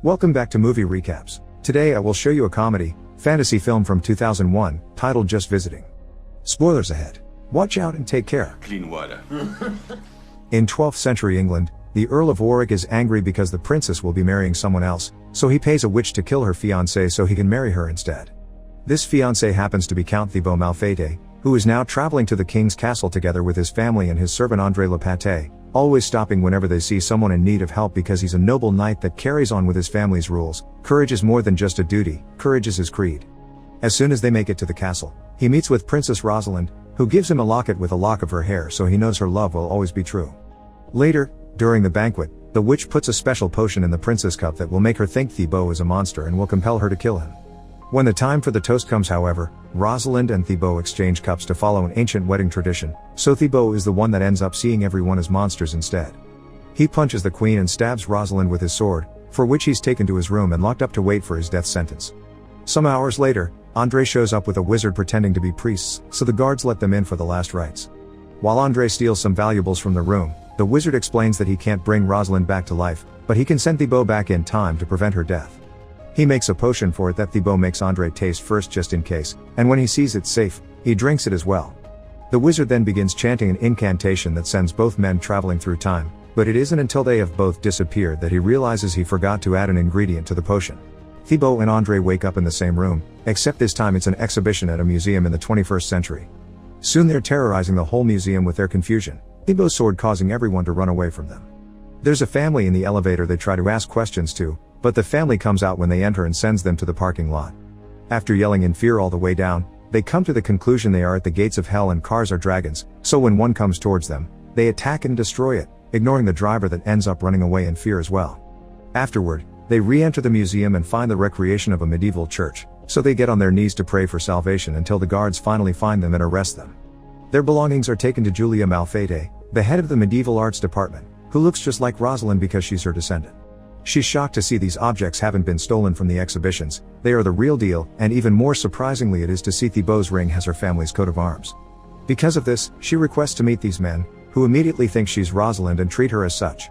Welcome back to Movie Recaps. Today I will show you a comedy, fantasy film from 2001, titled Just Visiting. Spoilers ahead. Watch out and take care. Clean water. In 12th century England, the Earl of Warwick is angry because the princess will be marrying someone else, so he pays a witch to kill her fiancé so he can marry her instead. This fiancé happens to be Count Thibaut Malfait, who is now traveling to the king's castle together with his family and his servant André Le Pâté, always stopping whenever they see someone in need of help because he's a noble knight that carries on with his family's rules. Courage is more than just a duty, courage is his creed. As soon as they make it to the castle, he meets with Princess Rosalind, who gives him a locket with a lock of her hair so he knows her love will always be true. Later, during the banquet, the witch puts a special potion in the princess cup that will make her think Thibaut is a monster and will compel her to kill him. When the time for the toast comes however, Rosalind and Thibaut exchange cups to follow an ancient wedding tradition, so Thibaut is the one that ends up seeing everyone as monsters instead. He punches the queen and stabs Rosalind with his sword, for which he's taken to his room and locked up to wait for his death sentence. Some hours later, André shows up with a wizard pretending to be priests, so the guards let them in for the last rites. While André steals some valuables from the room, the wizard explains that he can't bring Rosalind back to life, but he can send Thibaut back in time to prevent her death. He makes a potion for it that Thibaut makes André taste first just in case, and when he sees it's safe, he drinks it as well. The wizard then begins chanting an incantation that sends both men traveling through time, but it isn't until they have both disappeared that he realizes he forgot to add an ingredient to the potion. Thibaut and André wake up in the same room, except this time it's an exhibition at a museum in the 21st century. Soon they're terrorizing the whole museum with their confusion, Thibaut's sword causing everyone to run away from them. There's a family in the elevator they try to ask questions to, but the family comes out when they enter and sends them to the parking lot. After yelling in fear all the way down, they come to the conclusion they are at the gates of hell and cars are dragons, so when one comes towards them, they attack and destroy it, ignoring the driver that ends up running away in fear as well. Afterward, they re-enter the museum and find the recreation of a medieval church, so they get on their knees to pray for salvation until the guards finally find them and arrest them. Their belongings are taken to Julia Malfait, the head of the medieval arts department, who looks just like Rosalind because she's her descendant. She's shocked to see these objects haven't been stolen from the exhibitions, they are the real deal, and even more surprisingly it is to see Thibaut's ring has her family's coat of arms. Because of this, she requests to meet these men, who immediately think she's Rosalind and treat her as such.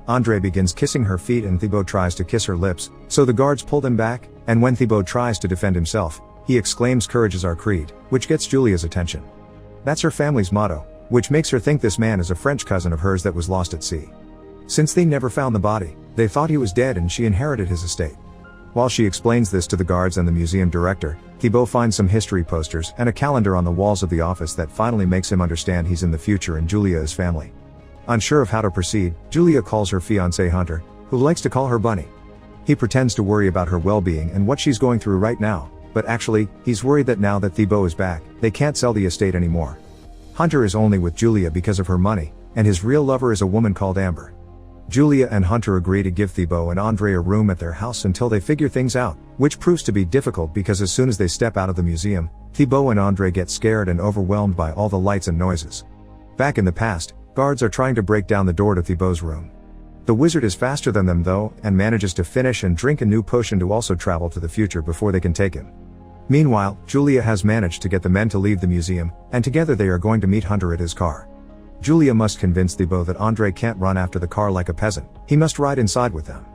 André begins kissing her feet and Thibaut tries to kiss her lips, so the guards pull them back, and when Thibaut tries to defend himself, he exclaims courage is our creed, which gets Julia's attention. That's her family's motto, which makes her think this man is a French cousin of hers that was lost at sea. Since they never found the body, they thought he was dead and she inherited his estate. While she explains this to the guards and the museum director, Thibaut finds some history posters and a calendar on the walls of the office that finally makes him understand he's in the future and Julia is family. Unsure of how to proceed, Julia calls her fiancé Hunter, who likes to call her Bunny. He pretends to worry about her well-being and what she's going through right now, but actually, he's worried that now that Thibaut is back, they can't sell the estate anymore. Hunter is only with Julia because of her money, and his real lover is a woman called Amber. Julia and Hunter agree to give Thibaut and André a room at their house until they figure things out, which proves to be difficult because as soon as they step out of the museum, Thibaut and André get scared and overwhelmed by all the lights and noises. Back in the past, guards are trying to break down the door to Thibaut's room. The wizard is faster than them though, and manages to finish and drink a new potion to also travel to the future before they can take him. Meanwhile, Julia has managed to get the men to leave the museum, and together they are going to meet Hunter at his car. Julia must convince Thibaut that André can't run after the car like a peasant, he must ride inside with them.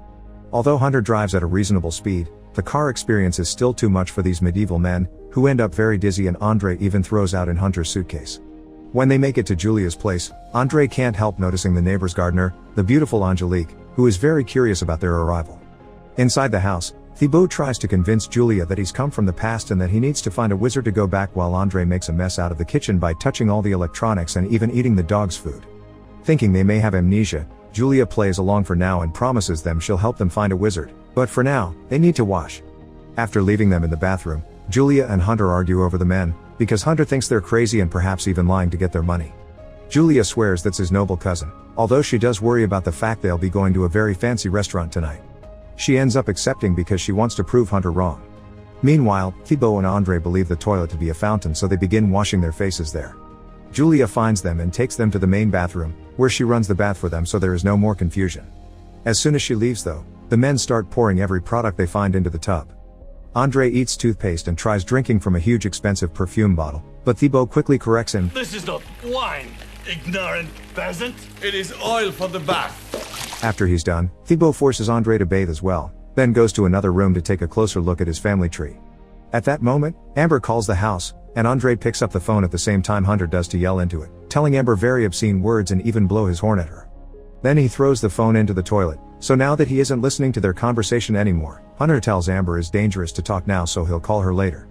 Although Hunter drives at a reasonable speed, the car experience is still too much for these medieval men, who end up very dizzy and André even throws out in Hunter's suitcase. When they make it to Julia's place, André can't help noticing the neighbor's gardener, the beautiful Angelique, who is very curious about their arrival. Inside the house, Thibaut tries to convince Julia that he's come from the past and that he needs to find a wizard to go back while André makes a mess out of the kitchen by touching all the electronics and even eating the dog's food. Thinking they may have amnesia, Julia plays along for now and promises them she'll help them find a wizard, but for now, they need to wash. After leaving them in the bathroom, Julia and Hunter argue over the men, because Hunter thinks they're crazy and perhaps even lying to get their money. Julia swears that's his noble cousin, although she does worry about the fact they'll be going to a very fancy restaurant tonight. She ends up accepting because she wants to prove Hunter wrong. Meanwhile, Thibaut and André believe the toilet to be a fountain so they begin washing their faces there. Julia finds them and takes them to the main bathroom, where she runs the bath for them so there is no more confusion. As soon as she leaves though, the men start pouring every product they find into the tub. André eats toothpaste and tries drinking from a huge expensive perfume bottle, but Thibaut quickly corrects him. This is not wine, ignorant peasant. It is oil for the bath. After he's done, Thibaut forces André to bathe as well, then goes to another room to take a closer look at his family tree. At that moment, Amber calls the house, and Andre picks up the phone at the same time Hunter does to yell into it, telling Amber very obscene words and even blow his horn at her. Then he throws the phone into the toilet, so now that he isn't listening to their conversation anymore, Hunter tells Amber it's dangerous to talk now so he'll call her later.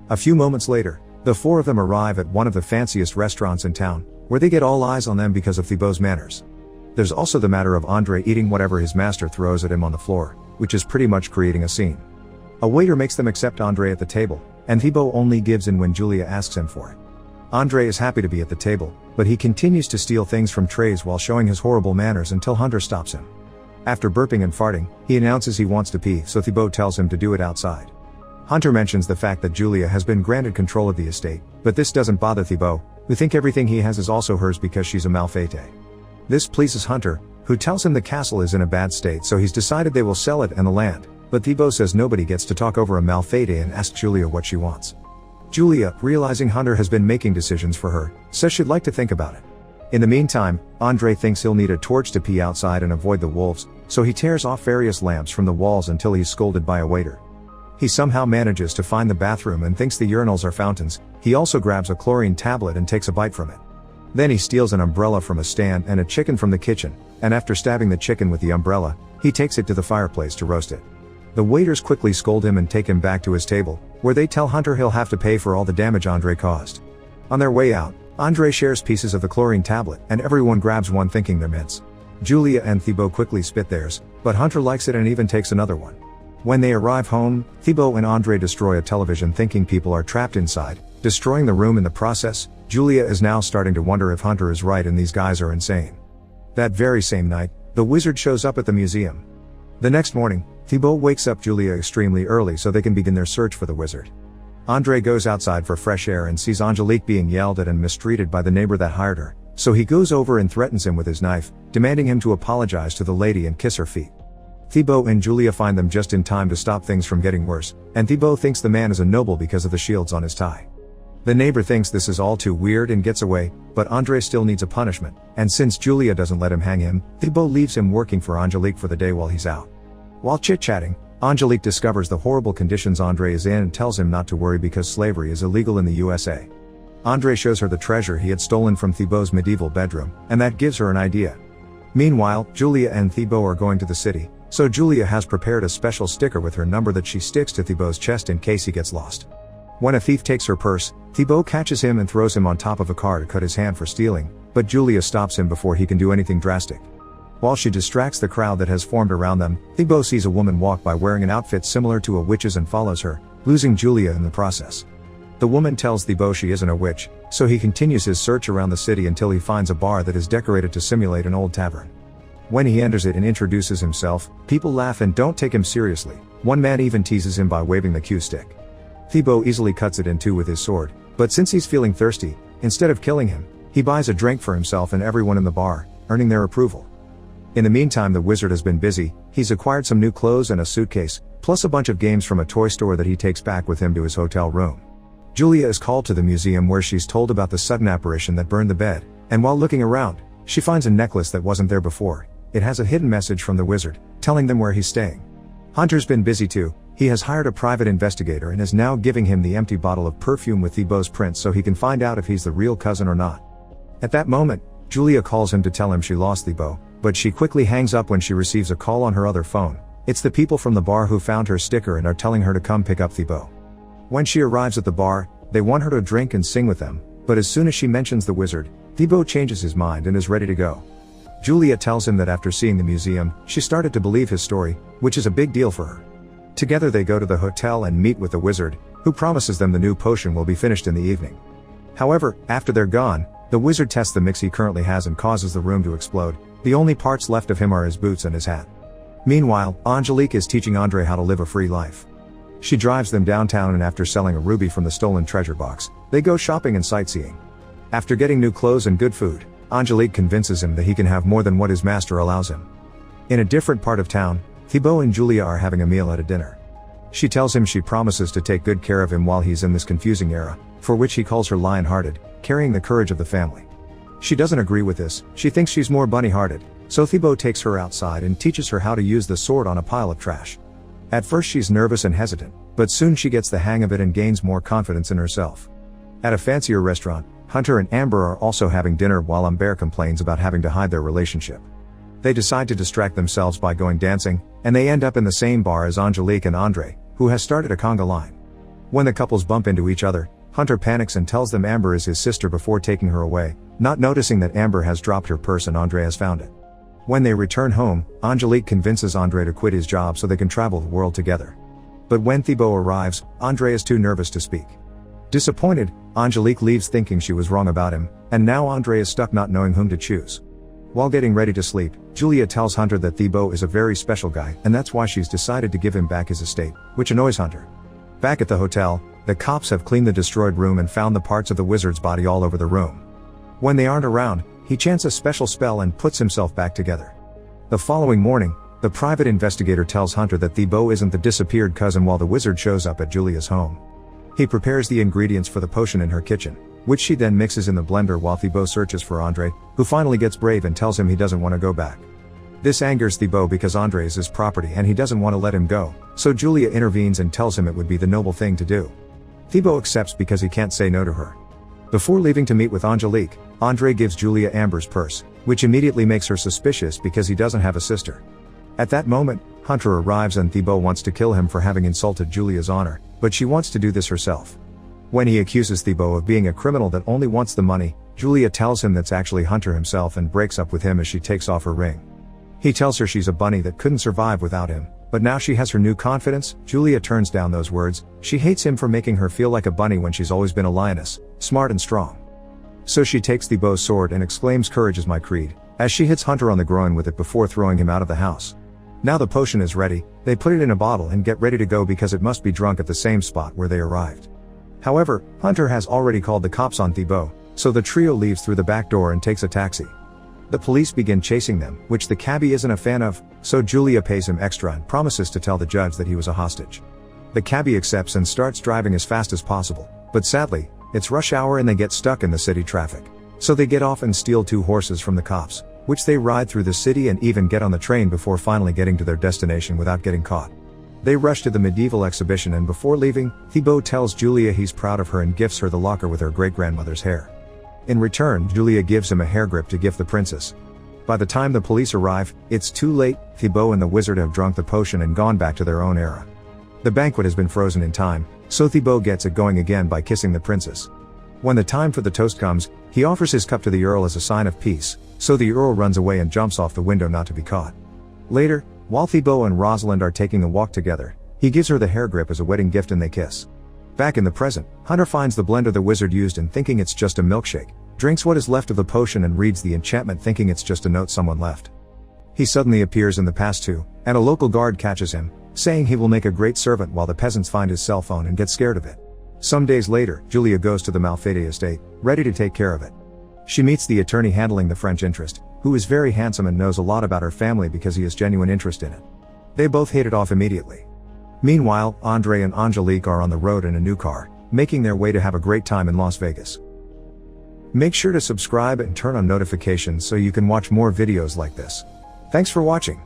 A few moments later, the four of them arrive at one of the fanciest restaurants in town, where they get all eyes on them because of Thibault's manners. There's also the matter of Andre eating whatever his master throws at him on the floor, which is pretty much creating a scene. A waiter makes them accept Andre at the table, and Thibault only gives in when Julia asks him for it. Andre is happy to be at the table, but he continues to steal things from trays while showing his horrible manners until Hunter stops him. After burping and farting, he announces he wants to pee, so Thibault tells him to do it outside. Hunter mentions the fact that Julia has been granted control of the estate, but this doesn't bother Thibault, who think everything he has is also hers because she's a Malfate. This pleases Hunter, who tells him the castle is in a bad state so he's decided they will sell it and the land, but Thibault says nobody gets to talk over a Malfate and asks Julia what she wants. Julia, realizing Hunter has been making decisions for her, says she'd like to think about it. In the meantime, Andre thinks he'll need a torch to pee outside and avoid the wolves, so he tears off various lamps from the walls until he's scolded by a waiter. He somehow manages to find the bathroom and thinks the urinals are fountains. He also grabs a chlorine tablet and takes a bite from it. Then he steals an umbrella from a stand and a chicken from the kitchen, and after stabbing the chicken with the umbrella, he takes it to the fireplace to roast it. The waiters quickly scold him and take him back to his table, where they tell Hunter he'll have to pay for all the damage Andre caused. On their way out, Andre shares pieces of the chlorine tablet, and everyone grabs one thinking they're mints. Julia and Thibault quickly spit theirs, but Hunter likes it and even takes another one. When they arrive home, Thibault and Andre destroy a television thinking people are trapped inside, destroying the room in the process. Julia is now starting to wonder if Hunter is right and these guys are insane. That very same night, the wizard shows up at the museum. The next morning, Thibault wakes up Julia extremely early so they can begin their search for the wizard. Andre goes outside for fresh air and sees Angelique being yelled at and mistreated by the neighbor that hired her, so he goes over and threatens him with his knife, demanding him to apologize to the lady and kiss her feet. Thibault and Julia find them just in time to stop things from getting worse, and Thibault thinks the man is a noble because of the shields on his tie. The neighbor thinks this is all too weird and gets away, but Andre still needs a punishment, and since Julia doesn't let him hang him, Thibault leaves him working for Angelique for the day while he's out. While chit-chatting, Angelique discovers the horrible conditions Andre is in and tells him not to worry because slavery is illegal in the USA. Andre shows her the treasure he had stolen from Thibault's medieval bedroom, and that gives her an idea. Meanwhile, Julia and Thibault are going to the city, so Julia has prepared a special sticker with her number that she sticks to Thibault's chest in case he gets lost. When a thief takes her purse, Thibault catches him and throws him on top of a car to cut his hand for stealing, but Julia stops him before he can do anything drastic. While she distracts the crowd that has formed around them, Thibault sees a woman walk by wearing an outfit similar to a witch's and follows her, losing Julia in the process. The woman tells Thibault she isn't a witch, so he continues his search around the city until he finds a bar that is decorated to simulate an old tavern. When he enters it and introduces himself, people laugh and don't take him seriously. One man even teases him by waving the cue stick. Thibault easily cuts it in two with his sword, but since he's feeling thirsty, instead of killing him, he buys a drink for himself and everyone in the bar, earning their approval. In the meantime, the wizard has been busy. He's acquired some new clothes and a suitcase, plus a bunch of games from a toy store that he takes back with him to his hotel room. Julia is called to the museum where she's told about the sudden apparition that burned the bed, and while looking around, she finds a necklace that wasn't there before. It has a hidden message from the wizard, telling them where he's staying. Hunter's been busy too. He has hired a private investigator and is now giving him the empty bottle of perfume with Thibault's print so he can find out if he's the real cousin or not. At that moment, Julia calls him to tell him she lost Thibault, but she quickly hangs up when she receives a call on her other phone. It's the people from the bar who found her sticker and are telling her to come pick up Thibault. When she arrives at the bar, they want her to drink and sing with them, but as soon as she mentions the wizard, Thibault changes his mind and is ready to go. Julia tells him that after seeing the museum, she started to believe his story, which is a big deal for her. Together they go to the hotel and meet with the wizard, who promises them the new potion will be finished in the evening. However, after they're gone, the wizard tests the mix he currently has and causes the room to explode. The only parts left of him are his boots and his hat. Meanwhile, Angelique is teaching Andre how to live a free life. She drives them downtown and after selling a ruby from the stolen treasure box, they go shopping and sightseeing. After getting new clothes and good food, Angelique convinces him that he can have more than what his master allows him. In a different part of town, Thibault and Julia are having a meal at a dinner. She tells him she promises to take good care of him while he's in this confusing era, for which he calls her lion-hearted, carrying the courage of the family. She doesn't agree with this. She thinks she's more bunny-hearted, so Thibault takes her outside and teaches her how to use the sword on a pile of trash. At first she's nervous and hesitant, but soon she gets the hang of it and gains more confidence in herself. At a fancier restaurant, Hunter and Amber are also having dinner while Amber complains about having to hide their relationship. They decide to distract themselves by going dancing, and they end up in the same bar as Angelique and Andre, who has started a conga line. When the couples bump into each other, Hunter panics and tells them Amber is his sister before taking her away, not noticing that Amber has dropped her purse and Andre has found it. When they return home, Angelique convinces Andre to quit his job so they can travel the world together. But when Thibaut arrives, Andre is too nervous to speak. Disappointed, Angelique leaves thinking she was wrong about him, and now Andre is stuck not knowing whom to choose. While getting ready to sleep, Julia tells Hunter that Thibaut is a very special guy and that's why she's decided to give him back his estate, which annoys Hunter. Back at the hotel, the cops have cleaned the destroyed room and found the parts of the wizard's body all over the room. When they aren't around, he chants a special spell and puts himself back together. The following morning, the private investigator tells Hunter that Thibaut isn't the disappeared cousin while the wizard shows up at Julia's home. He prepares the ingredients for the potion in her kitchen, which she then mixes in the blender while Thibaut searches for Andre, who finally gets brave and tells him he doesn't want to go back. This angers Thibaut because Andre is his property and he doesn't want to let him go, so Julia intervenes and tells him it would be the noble thing to do. Thibaut accepts because he can't say no to her. Before leaving to meet with Angelique, Andre gives Julia Amber's purse, which immediately makes her suspicious because he doesn't have a sister. At that moment, Hunter arrives and Thibaut wants to kill him for having insulted Julia's honor, but she wants to do this herself. When he accuses Thibaut of being a criminal that only wants the money, Julia tells him that's actually Hunter himself and breaks up with him as she takes off her ring. He tells her she's a bunny that couldn't survive without him, but now she has her new confidence. Julia turns down those words. She hates him for making her feel like a bunny when she's always been a lioness, smart and strong. So she takes Thibaut's sword and exclaims, "Courage is my creed," as she hits Hunter on the groin with it before throwing him out of the house. Now the potion is ready, they put it in a bottle and get ready to go because it must be drunk at the same spot where they arrived. However, Hunter has already called the cops on Thibaut, so the trio leaves through the back door and takes a taxi. The police begin chasing them, which the cabbie isn't a fan of, so Julia pays him extra and promises to tell the judge that he was a hostage. The cabbie accepts and starts driving as fast as possible, but sadly, it's rush hour and they get stuck in the city traffic. So they get off and steal 2 horses from the cops, which they ride through the city and even get on the train before finally getting to their destination without getting caught. They rush to the medieval exhibition and before leaving, Thibaut tells Julia he's proud of her and gifts her the locker with her great-grandmother's hair. In return, Julia gives him a hair grip to gift the princess. By the time the police arrive, it's too late. Thibaut and the wizard have drunk the potion and gone back to their own era. The banquet has been frozen in time, so Thibaut gets it going again by kissing the princess. When the time for the toast comes, he offers his cup to the earl as a sign of peace, so the earl runs away and jumps off the window not to be caught. Later, while Thibaut and Rosalind are taking a walk together, he gives her the hair grip as a wedding gift and they kiss. Back in the present, Hunter finds the blender the wizard used and thinking it's just a milkshake, drinks what is left of the potion and reads the enchantment thinking it's just a note someone left. He suddenly appears in the past too, and a local guard catches him, saying he will make a great servant while the peasants find his cell phone and get scared of it. Some days later, Julia goes to the Malfatti estate, ready to take care of it. She meets the attorney handling the French interest, who is very handsome and knows a lot about her family because he has genuine interest in it. They both hit it off immediately. Meanwhile, Andre and Angelique are on the road in a new car, making their way to have a great time in Las Vegas. Make sure to subscribe and turn on notifications so you can watch more videos like this. Thanks for watching.